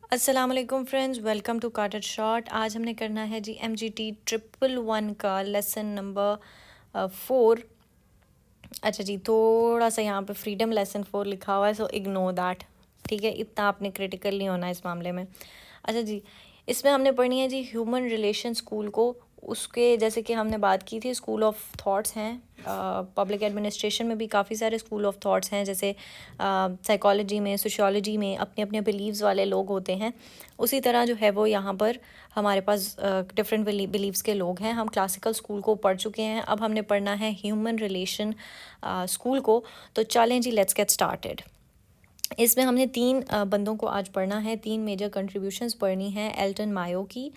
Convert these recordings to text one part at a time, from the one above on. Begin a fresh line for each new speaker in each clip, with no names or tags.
अस्सलाम वालेकुम friends, welcome to कार्टेड shot. आज हमने करना है जी MGT 111 का लेसन नंबर 4। अच्छा जी, थोड़ा सा यहाँ पे फ्रीडम लेसन 4 लिखा हुआ है, सो इग्नोर दैट। ठीक है, इतना आपने क्रिटिकल नहीं होना इस मामले में। अच्छा जी, इसमें हमने पढ़नी है जी ह्यूमन रिलेशन स्कूल को। उसके जैसे कि हमने बात की थी, स्कूल ऑफ थॉट्स हैं। पब्लिक एडमिनिस्ट्रेशन में भी काफ़ी सारे स्कूल ऑफ थॉट्स हैं, जैसे साइकोलॉजी में, सोशियोलॉजी में अपने अपने बिलीव्स वाले लोग होते हैं। उसी तरह जो है वो यहाँ पर हमारे पास डिफरेंट बिलीव्स के लोग हैं। हम क्लासिकल स्कूल को पढ़ चुके हैं, अब हमने पढ़ना है ह्यूमन रिलेशन स्कूल को। तो चलें जी, लेट्स गेट स्टार्टेड। इसमें हमने तीन बंदों को आज पढ़ना है, तीन मेजर कंट्रीब्यूशंस पढ़नी है। एल्टन मायो की,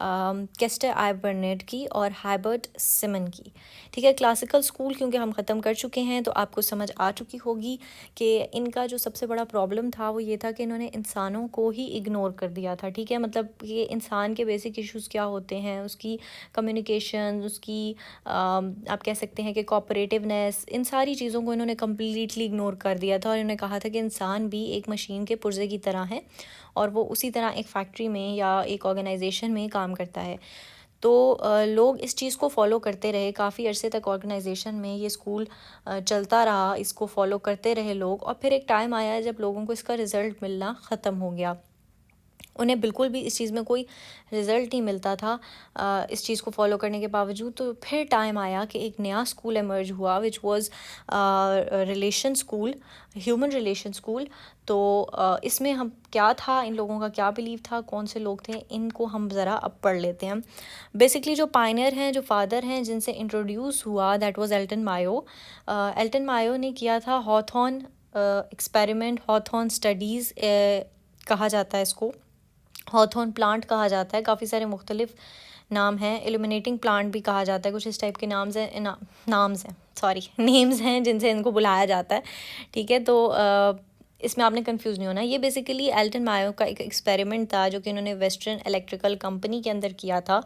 केस्टर आइबर्नेट की और हाइबर्ट सिमन की। ठीक है, क्लासिकल स्कूल क्योंकि हम ख़त्म कर चुके हैं तो आपको समझ आ चुकी होगी कि इनका जो सबसे बड़ा प्रॉब्लम था वो ये था कि इन्होंने इंसानों को ही इग्नोर कर दिया था। ठीक है, मतलब ये इंसान के बेसिक इश्यूज़ क्या होते हैं, उसकी कम्युनिकेशन, उसकी आप कह सकते हैं कि कोऑपरेटिवनेस, इन सारी चीज़ों को इन्होंने कम्प्लीटली इग्नोर कर दिया था। और इन्होंने कहा था कि इंसान भी एक मशीन के पुर्जे की तरह है और वो उसी तरह एक फैक्ट्री में या एक ऑर्गेनाइजेशन में काम करता है। तो लोग इस चीज़ को फॉलो करते रहे काफ़ी अरसे तक। ऑर्गेनाइजेशन में ये स्कूल चलता रहा, इसको फॉलो करते रहे लोग, और फिर एक टाइम आया जब लोगों को इसका रिज़ल्ट मिलना ख़त्म हो गया। उन्हें बिल्कुल भी इस चीज़ में कोई रिज़ल्ट नहीं मिलता था इस चीज़ को फॉलो करने के बावजूद। तो फिर टाइम आया कि एक नया स्कूल एमर्ज हुआ, which was relation school, human relation school. तो इसमें हम क्या था, इन लोगों का क्या बिलीव था, कौन से लोग थे, इनको हम ज़रा अब पढ़ लेते हैं। बेसिकली जो पायनियर हैं, जो फादर हैं जिनसे इंट्रोड्यूस हुआ, that was Elton Mayo. Elton Mayo ने किया था हॉथॉर्न एक्सपेरिमेंट, हॉथॉर्न स्टडीज़ कहा जाता है इसको, हॉथॉर्न प्लांट कहा जाता है। काफ़ी सारे मुख्तलिफ नाम हैं, इल्यूमिनेटिंग प्लांट भी कहा जाता है, कुछ इस टाइप के नाम्स हैं, सॉरी नेम्स हैं जिनसे इनको बुलाया जाता है। ठीक है, तो इसमें आपने कंफ्यूज नहीं होना। ये बेसिकली एल्टन मायो का एक एक्सपेरिमेंट था जो कि इन्होंने वेस्टर्न इलेक्ट्रिकल कंपनी के अंदर किया था।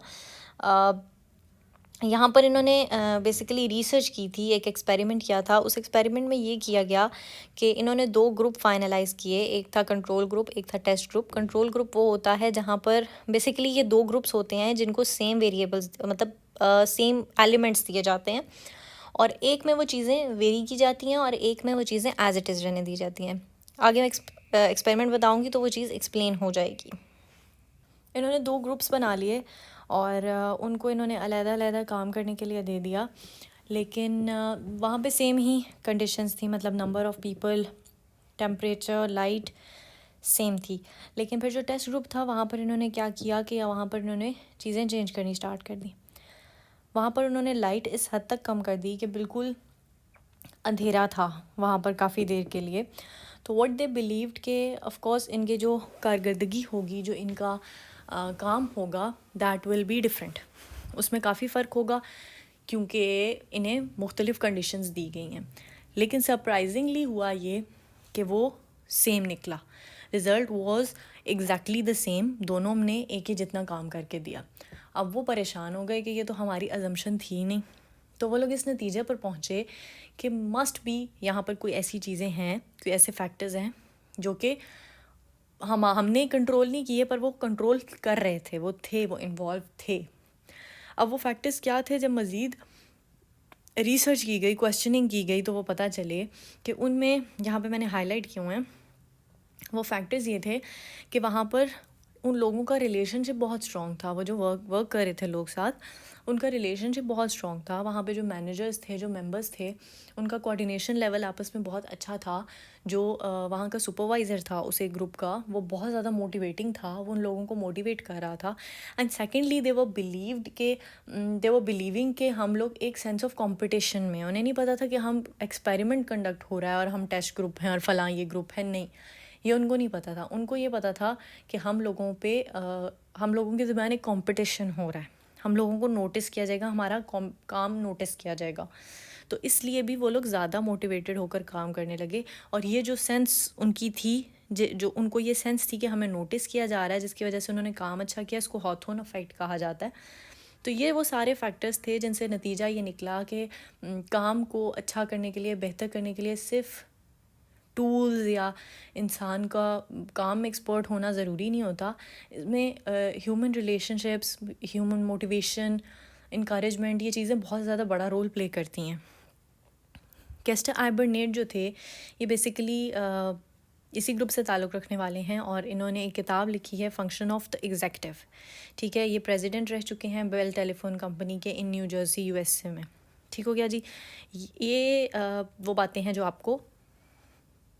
यहाँ पर इन्होंने बेसिकली रिसर्च की थी, एक एक्सपेरिमेंट किया था। उस एक्सपेरिमेंट में ये किया गया कि इन्होंने दो ग्रुप फाइनलाइज़ किए, एक था कंट्रोल ग्रुप, एक था टेस्ट ग्रुप। कंट्रोल ग्रुप वो होता है जहाँ पर बेसिकली ये दो ग्रुप्स होते हैं जिनको सेम वेरिएबल्स, मतलब सेम एलिमेंट्स दिए जाते हैं, और एक में वो चीज़ें वेरी की जाती हैं और एक में वो चीज़ें एज इट इज़ रहने दी जाती हैं। आगे मैं एक्सपेरिमेंट बताऊँगी तो वो चीज़ एक्सप्लेन हो जाएगी। इन्होंने दो ग्रुप्स बना लिए और उनको इन्होंने अलग-अलग काम करने के लिए दे दिया, लेकिन वहाँ पे सेम ही कंडीशंस थी, मतलब number of people, temperature, light same थी। लेकिन फिर जो टेस्ट ग्रुप था वहाँ पर इन्होंने क्या किया कि वहाँ पर इन्होंने चीज़ें चेंज करनी स्टार्ट कर दी। वहाँ पर उन्होंने लाइट इस हद तक कम कर दी कि बिल्कुल अंधेरा था वहाँ पर काफ़ी देर के लिए। तो व्हाट दे बिलीव्ड के ऑफ कोर्स इनके जो कारकर्दगी होगी, जो इनका काम होगा, दैट विल बी डिफरेंट। उसमें काफ़ी फ़र्क होगा क्योंकि इन्हें मुख्तलिफ़ कंडीशंस दी गई हैं। लेकिन सरप्राइजिंगली हुआ ये कि वो सेम निकला, result was exactly the same. दोनों ने एक ही जितना काम करके दिया। अब वो परेशान हो गए कि ये तो हमारी अजम्पशन थी नहीं। तो वो लोग इस नतीजे पर पहुँचे कि मस्ट बी यहाँ पर कोई ऐसी चीज़ें हैं, कोई ऐसे फैक्टर्स हैं जो कि हमने कंट्रोल नहीं किए पर वो कंट्रोल कर रहे थे, वो इन्वॉल्व थे। अब वो फैक्टर्स क्या थे, जब मज़ीद रिसर्च की गई, क्वेश्चनिंग की गई, तो वो पता चले कि उनमें, यहाँ पे मैंने हाईलाइट किए हुए हैं, वो फैक्टर्स ये थे कि वहाँ पर उन लोगों का रिलेशनशिप बहुत स्ट्रॉन्ग था। वो जो वर्क कर रहे थे लोग साथ, उनका रिलेशनशिप बहुत स्ट्रॉन्ग था। वहाँ पे जो मैनेजर्स थे, जो मेंबर्स थे, उनका कोऑर्डिनेशन लेवल आपस में बहुत अच्छा था। जो वहाँ का सुपरवाइज़र था उस एक ग्रुप का, वो बहुत ज़्यादा मोटिवेटिंग था, वो उन लोगों को मोटिवेट कर रहा था। And secondly they were believing कि हम लोग एक सेंस ऑफ कॉम्पिटिशन में, उन्हें नहीं पता था कि हम एक्सपेरिमेंट कंडक्ट हो रहा है और हम टेस्ट ग्रुप हैं और फलां ये ग्रुप है, नहीं, ये उनको नहीं पता था। उनको ये पता था कि हम लोगों के ज़रिए एक कंपटीशन हो रहा है, हम लोगों को नोटिस किया जाएगा, हमारा काम नोटिस किया जाएगा। तो इसलिए भी वो लोग ज़्यादा मोटिवेटेड होकर काम करने लगे। और ये जो सेंस उनकी थी, जो उनको ये सेंस थी कि हमें नोटिस किया जा रहा है, जिसकी वजह से उन्होंने काम अच्छा किया, इसको हॉथॉर्न इफेक्ट कहा जाता है। तो ये वो सारे फैक्टर्स थे जिनसे नतीजा ये निकला कि काम को अच्छा करने के लिए, बेहतर करने के लिए सिर्फ टूल्स या इंसान का काम में एक्सपर्ट होना ज़रूरी नहीं होता। इसमें human relationships, human motivation, encouragement, ये चीज़ें बहुत ज़्यादा बड़ा रोल प्ले करती हैं। केस्टर आइबर्नेट जो थे ये बेसिकली इसी ग्रुप से ताल्लुक़ रखने वाले हैं और इन्होंने एक किताब लिखी है फंक्शन ऑफ द एग्जेक्टिव। ठीक है, ये प्रेसिडेंट रह चुके हैं बेल टेलीफोन कंपनी के इन न्यू जर्सी यूएसए में। ठीक हो गया जी। ये वो बातें हैं जो आपको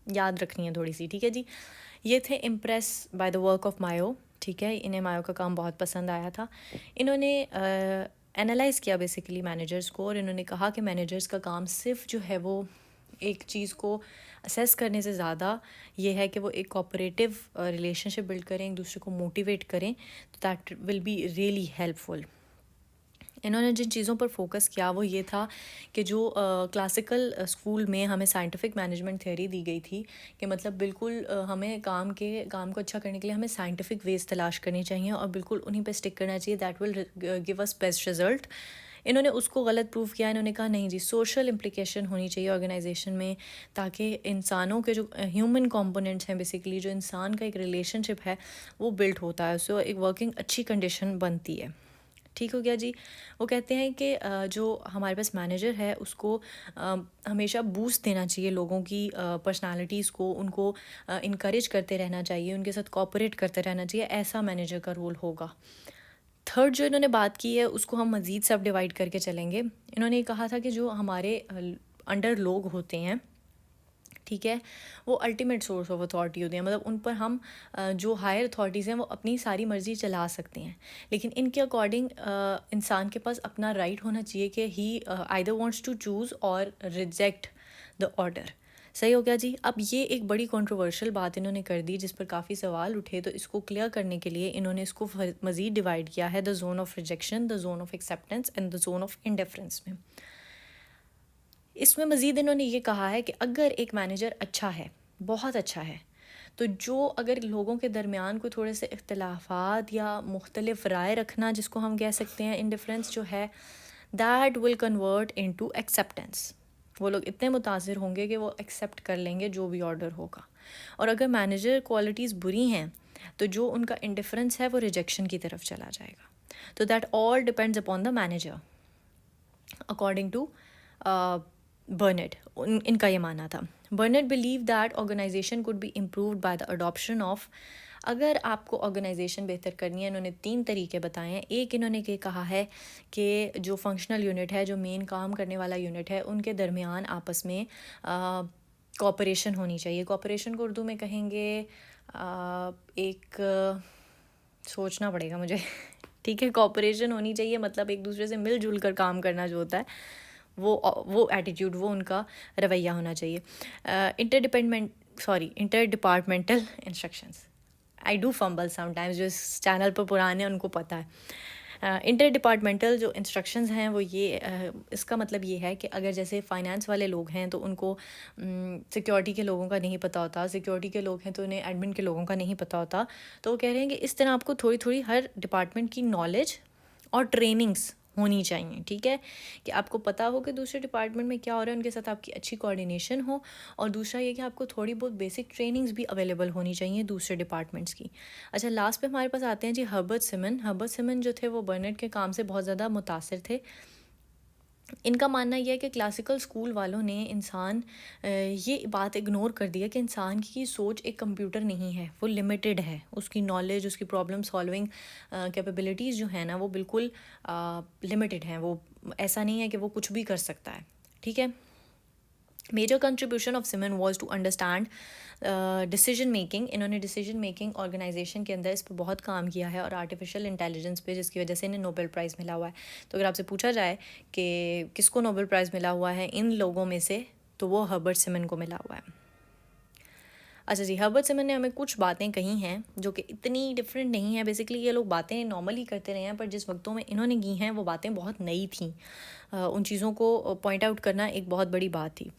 याद रखनी है थोड़ी सी। ठीक है जी। ये थे impress by the work of Mayo. ठीक है, इन्हें मायो का काम बहुत पसंद आया था। इन्होंने एनालाइज़ किया बेसिकली मैनेजर्स को और इन्होंने कहा कि मैनेजर्स का काम सिर्फ जो है वो एक चीज़ को असेस करने से ज़्यादा ये है कि वो एक कोऑपरेटिव रिलेशनशिप बिल्ड करें, एक दूसरे को मोटिवेट करें, तो that will be really helpful. इन्होंने जिन चीज़ों पर फोकस किया वो ये था कि जो क्लासिकल स्कूल में हमें साइंटिफिक मैनेजमेंट थ्योरी दी गई थी कि मतलब बिल्कुल हमें काम को अच्छा करने के लिए हमें साइंटिफिक वेज तलाश करनी चाहिए और बिल्कुल उन्हीं पे स्टिक करना चाहिए, that will give us best result. इन्होंने उसको गलत प्रूव किया। इन्होंने कहा नहीं जी, सोशल इम्प्लिकेशन होनी चाहिए ऑर्गेनाइजेशन में, ताकि इंसानों के जो ह्यूमन कंपोनेंट्स हैं, बेसिकली जो इंसान का एक रिलेशनशिप है वो बिल्ड होता है, उससे एक वर्किंग अच्छी कंडीशन बनती है। ठीक हो गया जी। वो कहते हैं कि जो हमारे पास मैनेजर है उसको हमेशा बूस्ट देना चाहिए लोगों की पर्सनालिटीज़ को, उनको इनकरेज करते रहना चाहिए, उनके साथ कोऑपरेट करते रहना चाहिए, ऐसा मैनेजर का रोल होगा। थर्ड जो इन्होंने बात की है उसको हम मज़ीद सब डिवाइड करके चलेंगे। इन्होंने ये कहा था कि जो हमारे अंडर लोग होते हैं, ठीक है, वो अल्टीमेट सोर्स ऑफ अथॉरिटी होती हैं, मतलब उन पर हम जो हायर अथॉरिटीज़ हैं वो अपनी सारी मर्ज़ी चला सकते हैं, लेकिन इनके अकॉर्डिंग इंसान के पास अपना राइट होना चाहिए कि ही आइदर वांट्स टू चूज़ और रिजेक्ट द ऑर्डर। सही हो गया जी। अब ये एक बड़ी कंट्रोवर्शियल बात इन्होंने कर दी जिस पर काफ़ी सवाल उठे, तो इसको क्लियर करने के लिए इन्होंने इसको मज़ीद डिवाइड किया है the zone of rejection, the zone of acceptance and the zone of indifference में। इसमें मज़ीद इन्होंने ये कहा है कि अगर एक मैनेजर अच्छा है, बहुत अच्छा है, तो जो अगर लोगों के दरमियान कोई थोड़े से इख्तलाफात या मुख्तलिफ राय रखना जिसको हम कह सकते हैं इंडिफरेंस जो है, that will convert into acceptance. वो लोग इतने मुतासिर होंगे कि वो एक्सेप्ट कर लेंगे जो भी ऑर्डर होगा। और अगर मैनेजर क्वालिटीज़ बुरी हैं तो जो उनका इंडिफरेंस है वो रिजेक्शन की तरफ चला जाएगा। तो that all depends upon the manager according to Barnett. इनका ये मानना था। Barnett believe that organisation could be improved by the adoption of, अगर आपको ऑर्गेनाइजेशन बेहतर करनी है, इन्होंने 3 तरीके बताए हैं। एक इन्होंने ये कहा है कि जो फंक्शनल यूनिट है, जो मेन काम करने वाला यूनिट है, उनके दरमियान आपस में कोऑपरेशन होनी चाहिए। कोऑपरेशन को उर्दू में कहेंगे एक सोचना पड़ेगा मुझे ठीक है, कोऑपरेशन होनी चाहिए मतलब एक दूसरे से मिलजुल कर काम करना जो होता है, वो एटीट्यूड, वो उनका रवैया होना चाहिए। Inter departmental instructions, I do fumble sometimes, जो इस चैनल पर पुराने हैं उनको पता है। इंटर डिपार्टमेंटल जो इंस्ट्रक्शंस हैं वो ये इसका मतलब ये है कि अगर जैसे फाइनेंस वाले लोग हैं तो उनको सिक्योरिटी के लोगों का नहीं पता होता, सिक्योरिटी के लोग हैं तो उन्हें एडमिन के लोगों का नहीं पता होता, तो वो कह रहे हैं कि इस तरह आपको थोड़ी थोड़ी हर डिपार्टमेंट की नॉलेज और ट्रेनिंग्स होनी चाहिए। ठीक है, कि आपको पता हो कि दूसरे डिपार्टमेंट में क्या हो रहा है, उनके साथ आपकी अच्छी कोऑर्डिनेशन हो, और दूसरा ये कि आपको थोड़ी बहुत बेसिक ट्रेनिंग्स भी अवेलेबल होनी चाहिए दूसरे डिपार्टमेंट्स की। अच्छा, लास्ट पे हमारे पास आते हैं जी हर्बर्ट सिमन। हर्बर्ट सिमन जो थे वो बर्नेट के काम से बहुत ज़्यादा मुतासिर थे। इनका मानना यह है कि क्लासिकल स्कूल वालों ने ये बात इग्नोर कर दिया कि इंसान की सोच एक कंप्यूटर नहीं है, वो लिमिटेड है, उसकी नॉलेज, उसकी प्रॉब्लम सॉल्विंग कैपेबिलिटीज़ जो है ना वो बिल्कुल लिमिटेड हैं। वो ऐसा नहीं है कि वो कुछ भी कर सकता है। ठीक है, major contribution of Simon was to understand decision making. इन्होंने डिसीजन मेकिंग ऑर्गेनाइजेशन के अंदर इस पर बहुत काम किया है, और आर्टिफिशियल इंटेलिजेंस पे, जिसकी वजह से इन्हें नोबेल प्राइज़ मिला हुआ है। तो अगर आपसे पूछा जाए कि किसको नोबेल प्राइज़ मिला हुआ है इन लोगों में से, तो वो हर्बर्ट सिमन को मिला हुआ है। अच्छा जी, हर्बर्ट सिमन ने हमें कुछ बातें कही हैं जो कि इतनी डिफरेंट नहीं है। बेसिकली ये लोग बातें नॉर्मली करते रहे हैं, पर जिस वक्तों में इन्होंने की हैं वो बातें बहुत नई थी। उन चीज़ों को पॉइंट आउट करना एक बहुत बड़ी बात थी।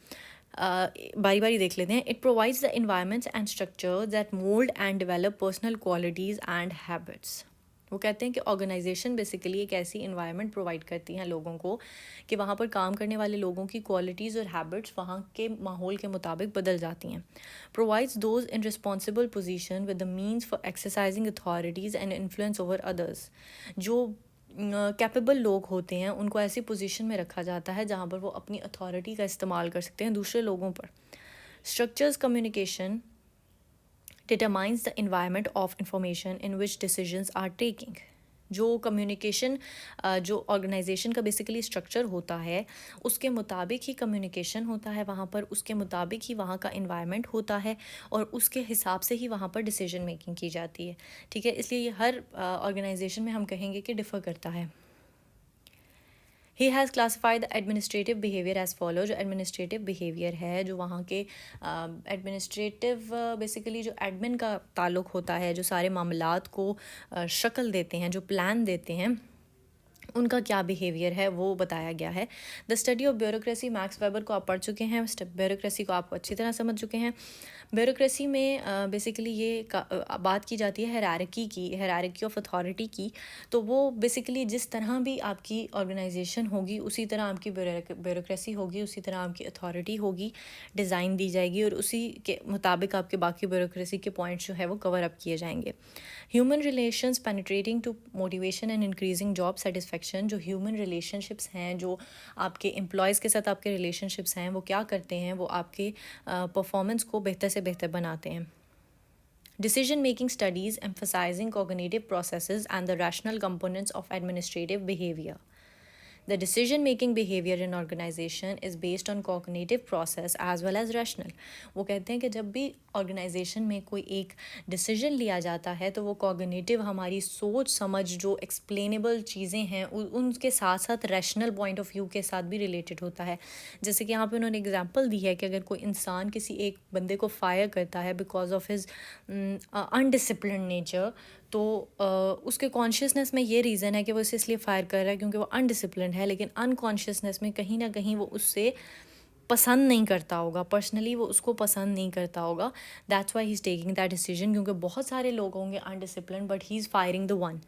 बारी बारी देख लेते हैं। It provides the environments and structure that mould and develop personal qualities and habits. वो कहते हैं कि ऑर्गेनाइजेशन बेसिकली एक ऐसी इन्वायरमेंट प्रोवाइड करती हैं लोगों को कि वहाँ पर काम करने वाले लोगों की क्वालिटीज़ और हैबिट्स वहाँ के माहौल के मुताबिक बदल जाती हैं. Provides those in responsible position with the means for exercising authorities and influence over others. जो कैपेबल लोग होते हैं उनको ऐसी पोजीशन में रखा जाता है जहाँ पर वो अपनी अथॉरिटी का इस्तेमाल कर सकते हैं दूसरे लोगों पर. Structures communication determines the environment of information in which decisions are taking. जो कम्युनिकेशन जो ऑर्गेनाइजेशन का बेसिकली स्ट्रक्चर होता है उसके मुताबिक ही कम्युनिकेशन होता है वहाँ पर, उसके मुताबिक ही वहाँ का इन्वायरमेंट होता है और उसके हिसाब से ही वहाँ पर डिसीजन मेकिंग की जाती है. ठीक है, इसलिए ये हर ऑर्गेनाइजेशन में हम कहेंगे कि डिफ़र करता है. He has classified the administrative behaviour as follow. जो एडमिनिस्ट्रेटिव बिहेवियर है, जो वहाँ के एडमिनिस्ट्रेटिव बेसिकली जो एडमिन का ताल्लुक़ होता है, जो सारे मामलात को शक्ल देते हैं, जो प्लान देते हैं, उनका क्या बिहेवियर है वो बताया गया है. The study of bureaucracy, max weber को आप पढ़ चुके हैं, ब्यूरोक्रेसी को आप अच्छी तरह समझ चुके हैं. ब्यूरोक्रेसी में बेसिकली ये बात की जाती है हायरार्की ऑफ अथॉरिटी की. तो वो बेसिकली जिस तरह भी आपकी ऑर्गेनाइजेशन होगी उसी तरह आपकी ब्यूरोक्रेसी होगी, उसी तरह आपकी अथॉरिटी होगी, डिज़ाइन दी जाएगी और उसी के मुताबिक आपके बाकी ब्यूरोक्रेसी के पॉइंट्स जो है वो कवर अप किए जाएंगे. Human relations penetrating to motivation and increasing job satisfaction. जो ह्यूमन रिलेशनशिप्स हैं, जो आपके एम्प्लॉयज़ के साथ आपके रिलेशनशिप्स हैं, वो क्या करते हैं, वो आपके परफॉर्मेंस को बेहतर से बेहतर बनाते हैं. Decision making studies emphasizing cognitive processes and the rational components of administrative behavior. The decision making behavior in organization is based on cognitive process as well as rational. वो कहते हैं कि जब भी ऑर्गेनाइजेशन में कोई एक डिसीजन लिया जाता है तो वो कॉग्निटिव हमारी सोच समझ जो एक्सप्लेनेबल चीज़ें हैं उनके साथ साथ रैशनल पॉइंट ऑफ व्यू के साथ भी रिलेटेड होता है. जैसे कि यहाँ पे उन्होंने एग्जांपल दी है कि अगर कोई इंसान किसी एक बंदे को फायर करता है because of his undisciplined nature, तो उसके कॉन्शियसनेस में ये रीज़न है कि वो इसे इसलिए फायर कर रहा है क्योंकि वो अनडिसिप्लिन है, लेकिन अनकॉन्शियसनेस में कहीं ना कहीं वो उससे पसंद नहीं करता होगा, पर्सनली वो उसको पसंद नहीं करता होगा. That's why he is taking that decision, क्योंकि बहुत सारे लोग होंगे undisciplined but he is firing the one.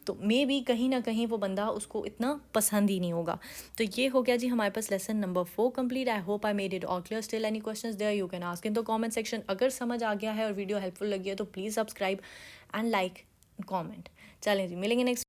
तो मे बी कहीं ना कहीं वो बंदा उसको इतना पसंद ही नहीं होगा. तो ये हो गया जी हमारे पास lesson number 4 complete. I hope I made it all clear. Still any questions there you can ask in the comment section. अगर समझ आ गया है और वीडियो हेल्पफुल लगी है तो please subscribe and like comment. चलें जी, मिलेंगे नेक्स्ट